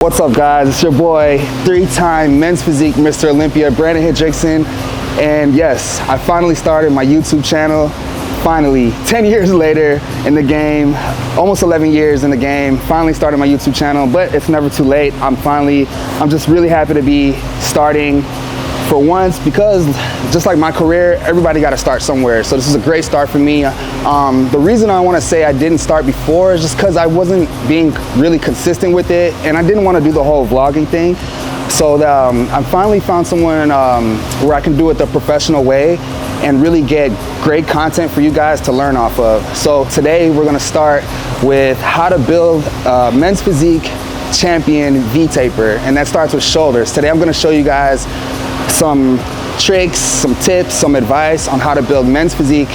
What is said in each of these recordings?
What's up, guys? It's your boy, three-time men's physique Mr. Olympia, Brandon Hendrickson. And yes, I finally started my YouTube channel. Finally, 10 years later in the game, almost 11 years in the game, finally started my YouTube channel, but it's never too late. I'm just really happy to be starting for once, because just like my career, everybody got to start somewhere. So this is a great start for me. The reason I want to say I didn't start before is just because I wasn't being really consistent with it, and I didn't want to do the whole vlogging thing. So I finally found someone where I can do it the professional way and really get great content for you guys to learn off of. So today we're going to start with how to build men's physique champion V-Taper, and that starts with shoulders. Today I'm going to show you guys some tricks, some tips, some advice on how to build men's physique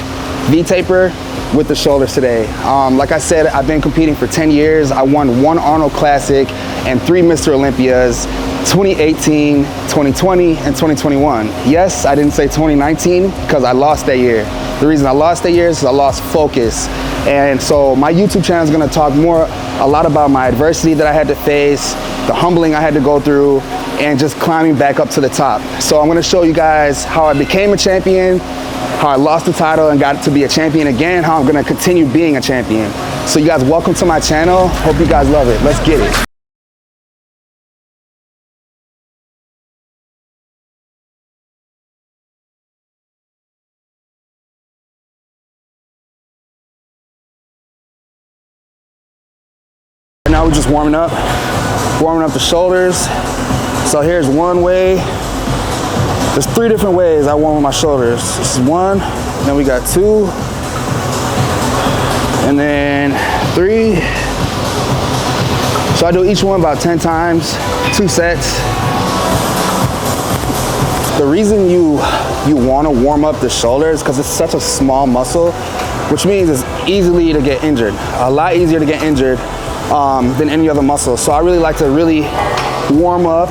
V-Taper with the shoulders today. Like I said, I've been competing for 10 years. I won 1 Arnold Classic and 3 Mr. Olympias, 2018, 2020, and 2021. Yes, I didn't say 2019 because I lost that year. The reason I lost that year is I lost focus. And so my YouTube channel is going to talk a lot about my adversity that I had to face, the humbling I had to go through, and just climbing back up to the top. So I'm going to show you guys how I became a champion, how I lost the title and got to be a champion again, how I'm going to continue being a champion. So you guys, welcome to my channel. Hope you guys love it. Let's get it. Now we're just warming up the shoulders. So here's one way. There's 3 different ways I warm up my shoulders. This is 1, then we got 2, and then 3. So I do each one about 10 times, 2 sets. The reason you want to warm up the shoulders is because it's such a small muscle, which means it's easily to get injured. A lot easier to get injured than any other muscle. So I really like to warm up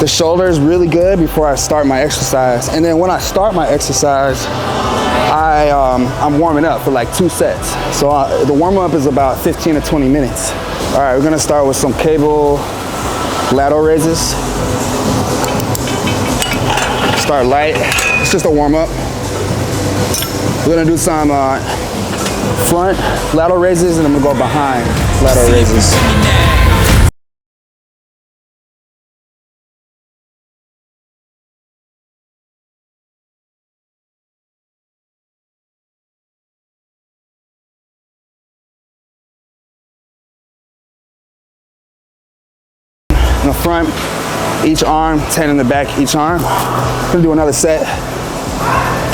the shoulders really good before I start my exercise. And then when I start my exercise, I'm warming up for like 2 sets. So the warm up is about 15 to 20 minutes. All right, we're gonna start with some cable lateral raises. Start light. It's just a warm up. We're gonna do some front lateral raises, and I'm gonna go behind lateral raises. In the front, each arm, 10 in the back, each arm. Gonna do another set.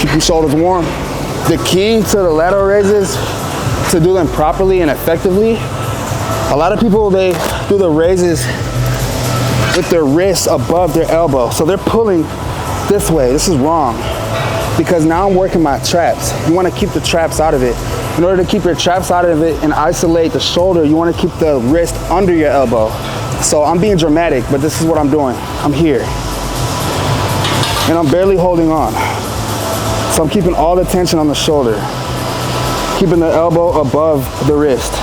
Keep your shoulders warm. The key to the lateral raises, to do them properly and effectively, a lot of people, they do the raises with their wrists above their elbow. So they're pulling this way. This is wrong, because now I'm working my traps. You want to keep the traps out of it. In order to keep your traps out of it and isolate the shoulder, you want to keep the wrist under your elbow. So I'm being dramatic, but this is what I'm doing. I'm here, and I'm barely holding on. So I'm keeping all the tension on the shoulder, keeping the elbow above the wrist.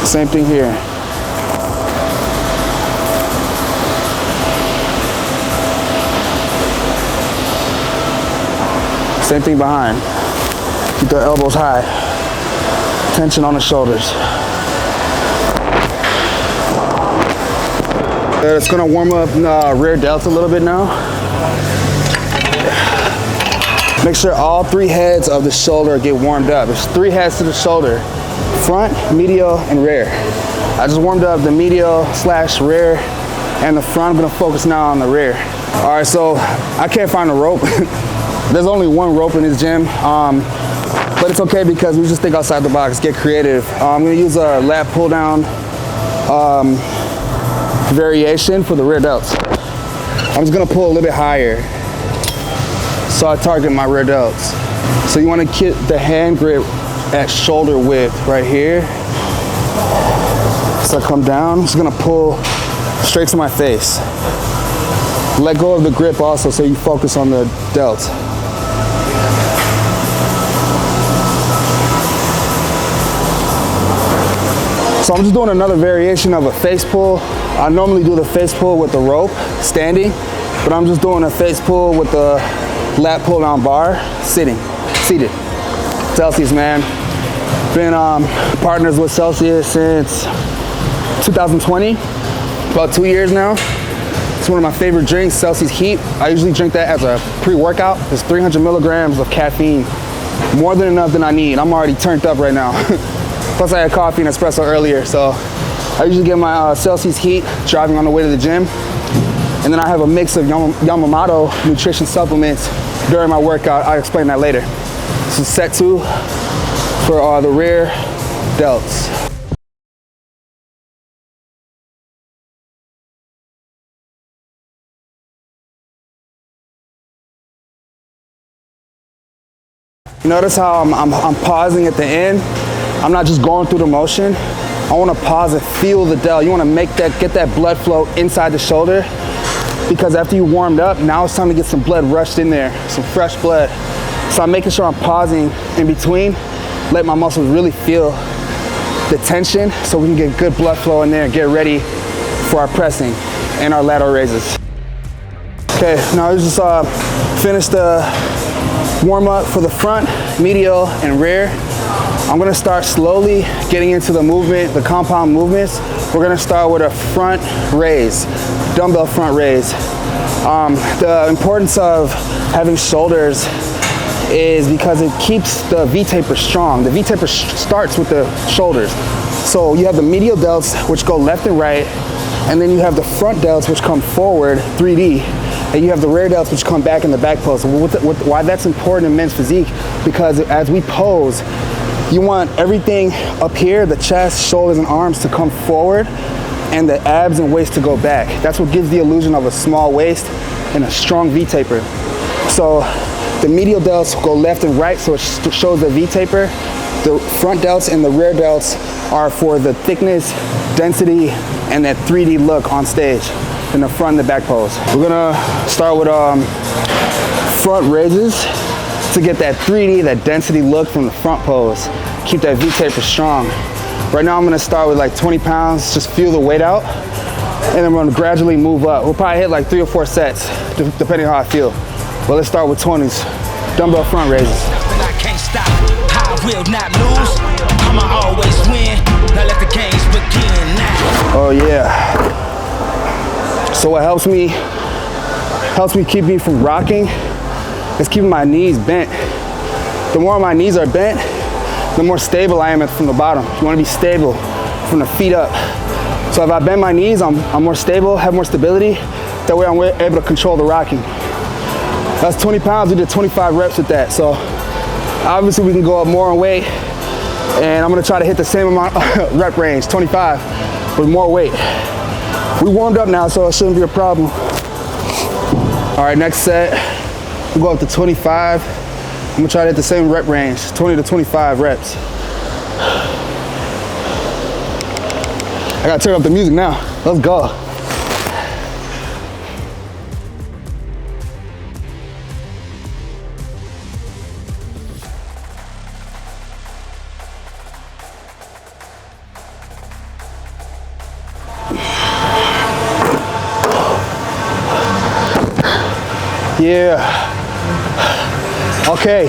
Same thing here. Same thing behind. Keep the elbows high. Tension on the shoulders. It's gonna warm up rear delts a little bit now. Make sure all 3 heads of the shoulder get warmed up. There's 3 heads to the shoulder: front, medial, and rear. I just warmed up the medial / rear and the front. I'm gonna focus now on the rear. All right, so I can't find a rope. There's only 1 rope in this gym, but it's okay because we just think outside the box, get creative. I'm gonna use a lat pull down variation for the rear delts. I'm just gonna pull a little bit higher, so I target my rear delts. So you want to keep the hand grip at shoulder width right here. So I come down, I'm just gonna pull straight to my face. Let go of the grip also, so you focus on the delt. So I'm just doing another variation of a face pull. I normally do the face pull with the rope, standing, but I'm just doing a face pull with the lat pull down bar, seated. Celsius, man. Been partners with Celsius since 2020, about 2 years now. It's one of my favorite drinks, Celsius Heat. I usually drink that as a pre-workout. It's 300 milligrams of caffeine, more than enough than I need. I'm already turned up right now. Plus I had coffee and espresso earlier, so I usually get my Celsius Heat driving on the way to the gym. And then I have a mix of Yamamoto nutrition supplements during my workout. I'll explain that later. This is set 2 for the rear delts. You notice how I'm pausing at the end? I'm not just going through the motion. I want to pause and feel the delt. You want to get that blood flow inside the shoulder, because after you warmed up, now it's time to get some blood rushed in there, some fresh blood. So I'm making sure I'm pausing in between, let my muscles really feel the tension so we can get good blood flow in there and get ready for our pressing and our lateral raises. Okay, now I just finished the warm up for the front, medial, and rear. I'm gonna start slowly getting into the movement, the compound movements. We're gonna start with a front raise, dumbbell front raise. The importance of having shoulders is because it keeps the V-Taper strong. The V-Taper starts with the shoulders. So you have the medial delts, which go left and right, and then you have the front delts, which come forward, 3D, and you have the rear delts, which come back in the back pose. So why that's important in men's physique, because as we pose, you want everything up here, the chest, shoulders, and arms to come forward, and the abs and waist to go back. That's what gives the illusion of a small waist and a strong V-Taper. So the medial delts go left and right, so it shows the V-Taper. The front delts and the rear delts are for the thickness, density, and that 3D look on stage in the front and the back pose. We're gonna start with front raises to get that 3D, that density look from the front pose. Keep that V-Taper strong. Right now I'm gonna start with like 20 pounds, just feel the weight out, and then we're gonna gradually move up. We'll probably hit like 3 or 4 sets, depending on how I feel. But let's start with 20s, dumbbell front raises. I can't stop, I will not lose, I'ma always win, now let the games begin now. Oh yeah. So what helps me keep me from rocking is keeping my knees bent. The more my knees are bent, the more stable I am from the bottom. You wanna be stable from the feet up. So if I bend my knees, I'm more stable, have more stability. That way I'm able to control the rocking. That's 20 pounds, we did 25 reps with that. So obviously we can go up more in weight, and I'm gonna try to hit the same amount rep range, 25, with more weight. We warmed up now, so it shouldn't be a problem. All right, next set, we'll go up to 25. I'm gonna try to hit the same rep range, 20 to 25 reps. I gotta turn up the music now. Let's go. Yeah. Okay.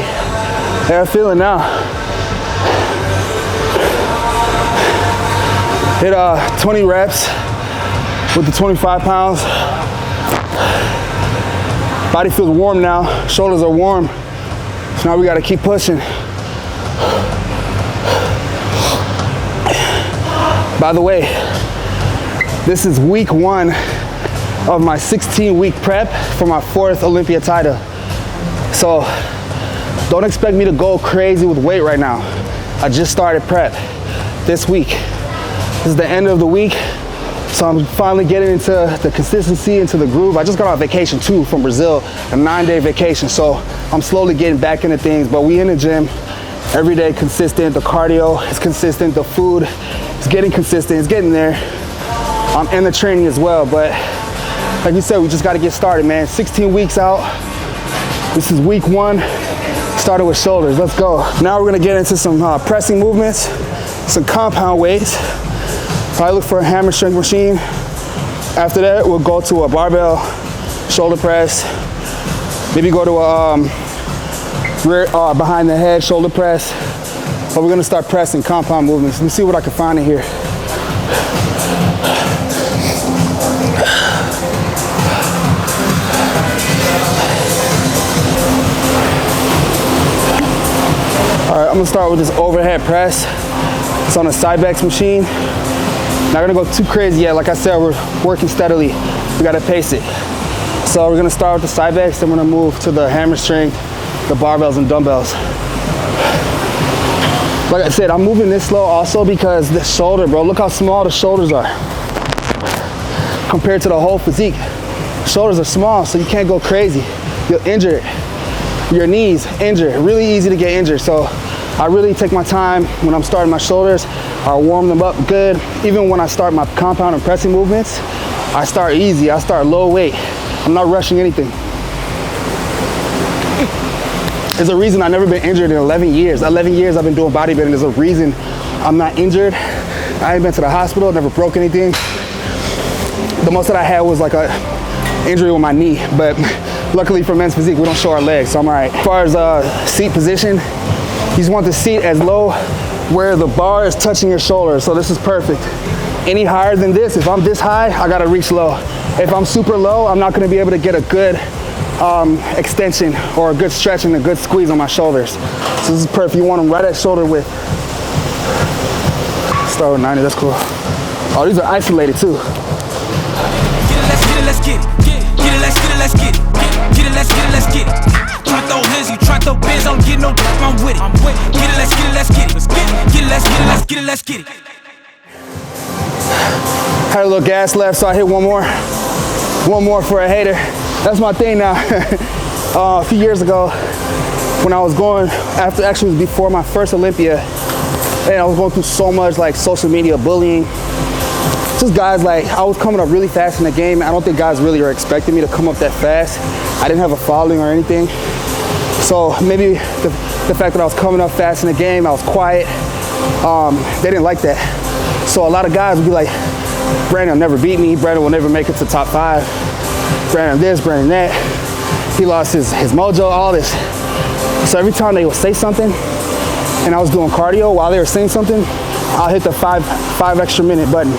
How I'm feeling now. Hit 20 reps with the 25 pounds. Body feels warm now. Shoulders are warm. So now we gotta keep pushing. By the way, this is week 1 of my 16-week prep for my 4th Olympia title. So don't expect me to go crazy with weight right now. I just started prep this week. This is the end of the week, so I'm finally getting into the consistency, into the groove. I just got on vacation too from Brazil, a 9-day vacation, so I'm slowly getting back into things, but we in the gym every day, consistent. The cardio is consistent, the food is getting consistent, it's getting there. I'm in the training as well, but like you said, we just gotta get started, man. 16 weeks out. This is week 1. Started with shoulders, let's go. Now we're gonna get into some pressing movements, some compound weights. Probably look for a hammer strength machine. After that, we'll go to a barbell, shoulder press. Maybe go to a rear behind the head shoulder press. But we're gonna start pressing compound movements. Let me see what I can find in here. All right, I'm gonna start with this overhead press. It's on a Cybex machine. Not gonna go too crazy yet. Like I said, we're working steadily. We gotta pace it. So we're gonna start with the Cybex, then we're gonna move to the hammer strength, the barbells and dumbbells. Like I said, I'm moving this slow also because the shoulder, bro, look how small the shoulders are compared to the whole physique. Shoulders are small, so you can't go crazy. You'll injure it. Your knees, injured. Really easy to get injured. So I really take my time when I'm starting my shoulders. I warm them up good. Even when I start my compound and pressing movements, I start easy. I start low weight. I'm not rushing anything. There's a reason I've never been injured in 11 years. 11 years I've been doing bodybuilding. There's a reason I'm not injured. I ain't been to the hospital, never broke anything. The most that I had was like a injury with my knee, but luckily for men's physique, we don't show our legs, so I'm all right. As far as seat position, you just want the seat as low where the bar is touching your shoulder, so this is perfect. Any higher than this, if I'm this high, I gotta reach low. If I'm super low, I'm not gonna be able to get a good extension or a good stretch and a good squeeze on my shoulders. So this is perfect. You want them right at shoulder width. Start with 90, that's cool. Oh, these are isolated too. Get it, let's get it, let's get it. Get it, let's get it, let's get it. Get it, let's get it, let's get it. Try to throw hands, you try to throw bands, I don't get no I'm with it. Get it, let's get it, let's get it. Get it, let's get it, let's get it, let's get it. Had a little gas left, so I hit one more. One more for a hater. That's my thing now. A few years ago, when I was going, actually it was before my first Olympia, and I was going through so much like social media bullying. Just guys like, I was coming up really fast in the game. I don't think guys really are expecting me to come up that fast. I didn't have a following or anything. So maybe the fact that I was coming up fast in the game, I was quiet, they didn't like that. So a lot of guys would be like, Brandon will never beat me. Brandon will never make it to top 5. Brandon this, Brandon that. He lost his mojo, all this. So every time they would say something and I was doing cardio while they were saying something, I'll hit the five extra minute button.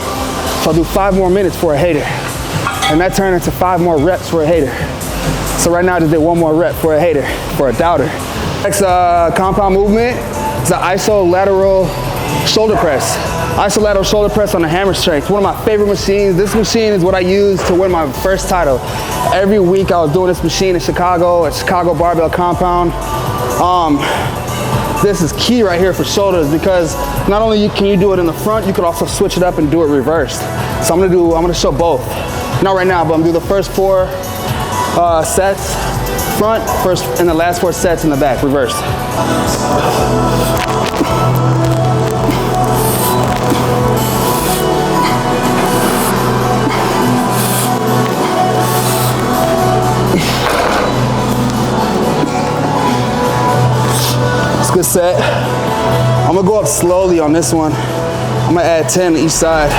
So I'll do 5 more minutes for a hater. And that turned into 5 more reps for a hater. So right now I just did 1 more rep for a hater, for a doubter. Next compound movement is the iso lateral shoulder press. Iso lateral shoulder press on the hammer strength. One of my favorite machines. This machine is what I used to win my first title. Every week I was doing this machine in Chicago, at Chicago Barbell Compound. This is key right here for shoulders because not only can you do it in the front, you could also switch it up and do it reversed. So I'm gonna show both. Not right now, but I'm gonna do the first 4 sets front, first and the last 4 sets in the back, reverse. It's a good set. I'm gonna go up slowly on this one. I'm gonna add 10 to each side.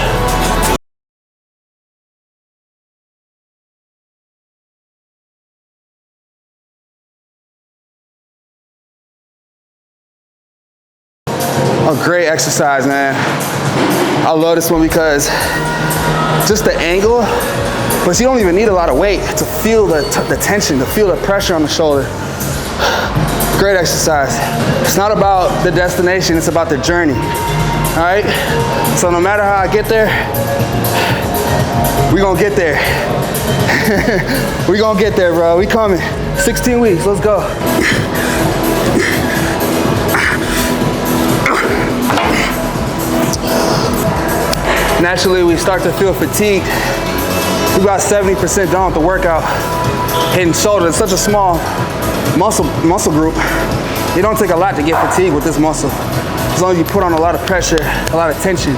A great exercise, man. I love this one because just the angle, but you don't even need a lot of weight to feel the tension, to feel the pressure on the shoulder. Great exercise. It's not about the destination, it's about the journey, all right? So no matter how I get there, we gonna get there. We gonna get there, bro. We coming. 16 weeks, let's go. Naturally, we start to feel fatigued. We got 70% done with the workout. Hitting shoulder, it's such a small muscle group. It don't take a lot to get fatigued with this muscle. As long as you put on a lot of pressure, a lot of tension.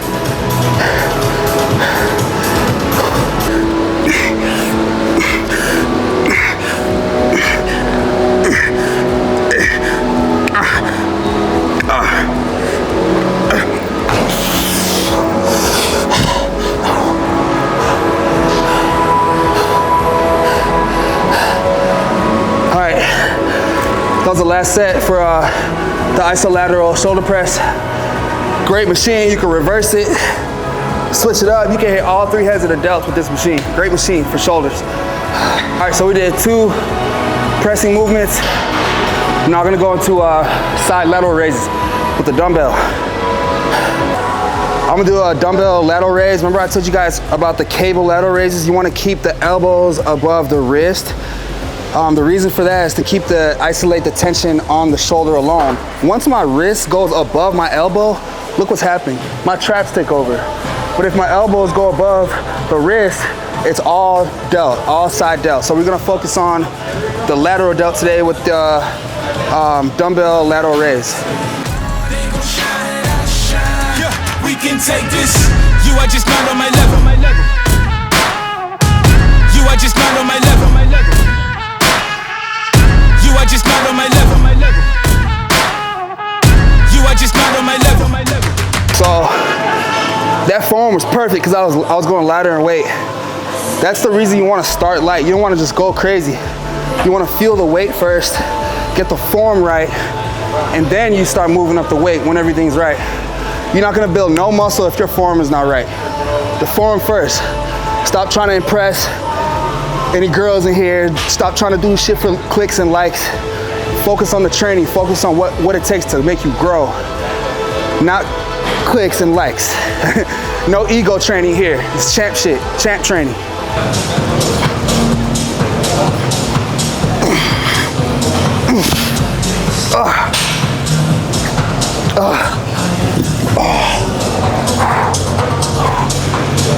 the last set for the isolateral shoulder press. Great machine, you can reverse it, switch it up. You can hit all 3 heads of the delts with this machine. Great machine for shoulders. All right, so we did 2 pressing movements. Now we're gonna go into side lateral raises with the dumbbell. I'm gonna do a dumbbell lateral raise. Remember I told you guys about the cable lateral raises? You wanna keep the elbows above the wrist. The reason for that is to isolate the tension on the shoulder alone. Once my wrist goes above my elbow, look what's happening. My traps take over. But if my elbows go above the wrist, it's all delt, all side delt. So we're gonna focus on the lateral delt today with the dumbbell lateral raise. Yeah, we can take this. You are just not on my level. You are just not on my level. You are just not on my level. You are just not on my level. So that form was perfect because I was going lighter in weight. That's the reason you want to start light. You don't want to just go crazy. You want to feel the weight first, get the form right, and then you start moving up the weight when everything's right. You're not going to build no muscle if your form is not right. The form first. Stop trying to impress any girls in here. Stop trying to do shit for clicks and likes. Focus on the training. Focus on what it takes to make you grow. Not clicks and likes. No ego training here. It's champ shit, champ training.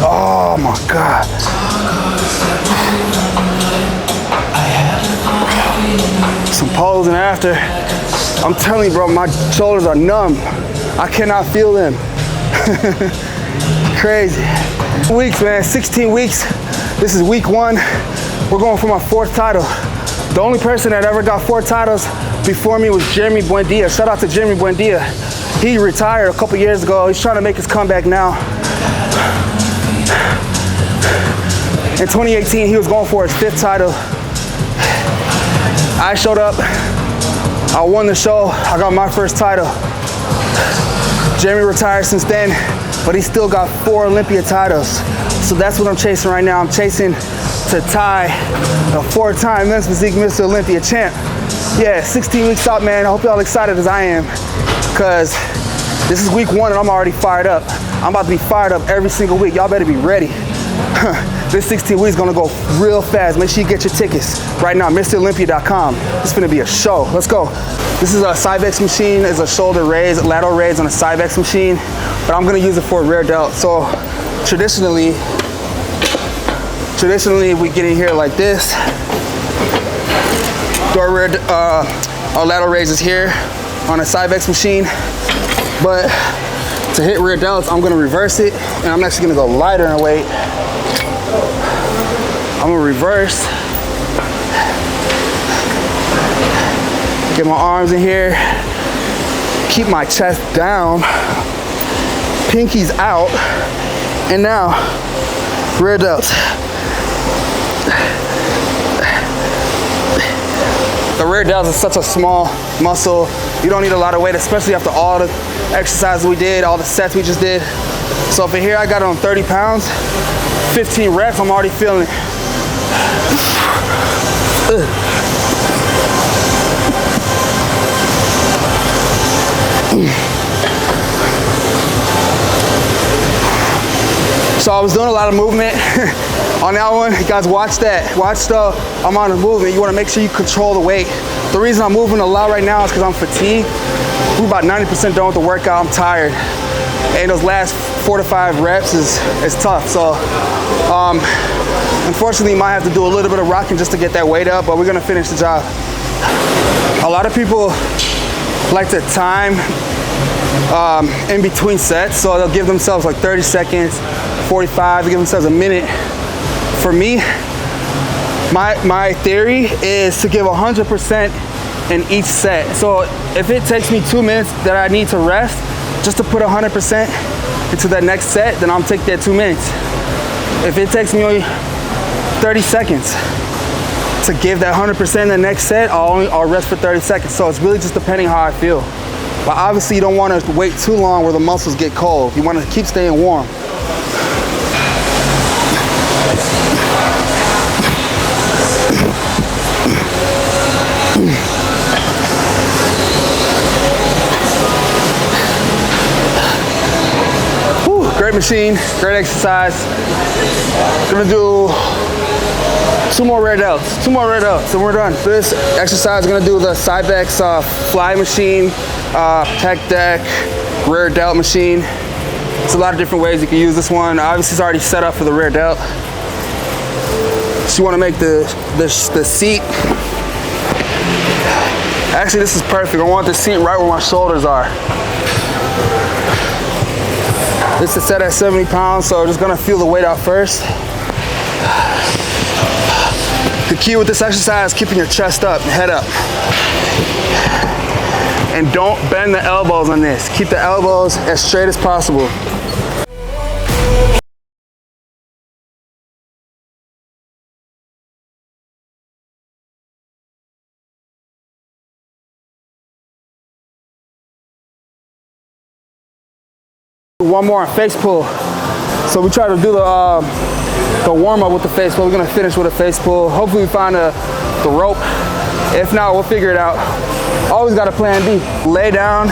Oh my God. Some posing after. I'm telling you, bro, my shoulders are numb. I cannot feel them. Crazy. Weeks, man, 16 weeks. This is week 1. We're going for my 4th title. The only person that ever got 4 titles before me was Jeremy Buendia. Shout out to Jeremy Buendia. He retired a couple years ago. He's trying to make his comeback now. In 2018, he was going for his 5th title. I showed up, I won the show, I got my 1st title. Jeremy retired since then, but he still got 4 Olympia titles. So that's what I'm chasing right now. I'm chasing to tie a 4-time men's physique Mr. Olympia champ. Yeah, 16 weeks out, man. I hope y'all excited as I am, because this is week 1 and I'm already fired up. I'm about to be fired up every single week. Y'all better be ready. This 16 weeks gonna go real fast. Make sure you get your tickets right now, Mr.Olympia.com. It's gonna be a show. Let's go. This is a Cybex machine. It's a shoulder raise, lateral raise on a Cybex machine, but I'm gonna use it for a rear delt. So traditionally we get in here like this. Do our lateral raises here on a Cybex machine, but to hit rear delts, I'm gonna reverse it, and I'm actually gonna go lighter in weight. I'm gonna reverse. Get my arms in here. Keep my chest down. Pinkies out. And now, rear delts. The rear delts is such a small muscle. You don't need a lot of weight, especially after all the exercises we did, all the sets we just did. So for here, I got it on 30 pounds, 15 reps, I'm already feeling it. So I was doing a lot of movement on that one. You guys watch that. Watch the amount of movement. You want to make sure you control the weight. The reason I'm moving a lot right now is because I'm fatigued. We're about 90% done with the workout. I'm tired. And those last 4 to 5 reps is tough. So unfortunately, you might have to do a little bit of rocking just to get that weight up, but we're gonna finish the job. A lot of people like to time in between sets, so they'll give themselves like 30 seconds, 45, they give themselves a minute. For me, my theory is to give 100% in each set. So if it takes me 2 minutes that I need to rest just to put 100% into that next set, then I'll take that 2 minutes. If it takes me only 30 seconds, to give that 100% in the next set, I'll rest for 30 seconds. So it's really just depending how I feel. But obviously you don't want to wait too long where the muscles get cold. You want to keep staying warm. Whew, great machine, great exercise. Gonna do 2 more rear delts, and we're done. For this exercise, we're gonna do the Cybex fly machine, pec deck, rear delt machine. There's a lot of different ways you can use this one. Obviously, it's already set up for the rear delt. So you wanna make the seat. Actually, this is perfect. I want the seat right where my shoulders are. This is set at 70 pounds, so just gonna feel the weight out first. The key with this exercise is keeping your chest up, head up. And don't bend the elbows on this. Keep the elbows as straight as possible. One more on face pull. So we try to do the warm up with the face pull. We're gonna finish with a face pull. Hopefully we find the rope. If not, we'll figure it out. Always got a plan B. Lay down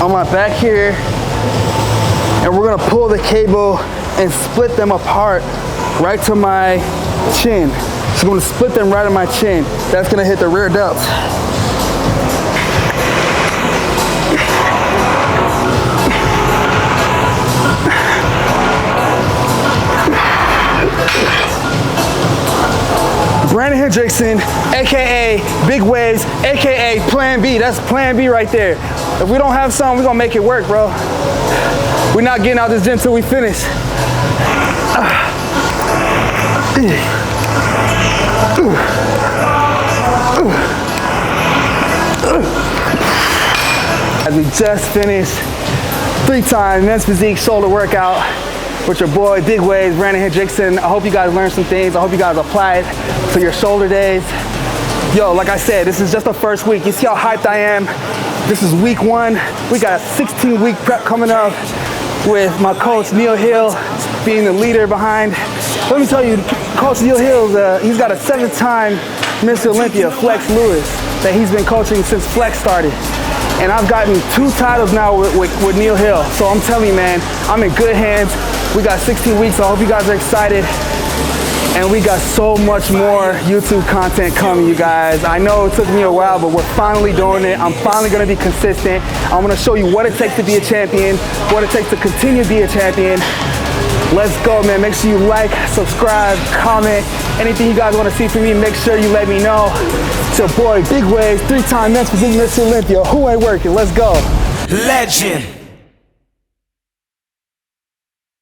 on my back here, and we're gonna pull the cable and split them apart right to my chin. So I'm gonna split them right on my chin. That's gonna hit the rear delts. Brandon Hendrickson, AKA Big Waves, AKA Plan B. That's Plan B right there. If we don't have something, we're gonna make it work, bro. We're not getting out this gym till we finish. As we just finished 3-time men's physique shoulder workout with your boy Big Waves, Brandon Hendrickson. I hope you guys learned some things. I hope you guys apply it to your shoulder days. Yo, like I said, this is just the first week. You see how hyped I am? This is week 1. We got a 16-week prep coming up with my coach Neil Hill being the leader behind. Let me tell you, Coach Neil Hill, he's got a 7-time Mr.Olympia, Flex Lewis, that he's been coaching since Flex started. And I've gotten 2 titles now with Neil Hill. So I'm telling you, man, I'm in good hands. We got 16 weeks, so I hope you guys are excited. And we got so much more YouTube content coming, you guys. I know it took me a while, but we're finally doing it. I'm finally gonna be consistent. I'm gonna show you what it takes to be a champion, what it takes to continue to be a champion. Let's go, man. Make sure you like, subscribe, comment. Anything you guys wanna see from me, make sure you let me know. It's your boy, Big Waves, 3-time men's physique Mr. Olympia. Who ain't working? Let's go. Legend.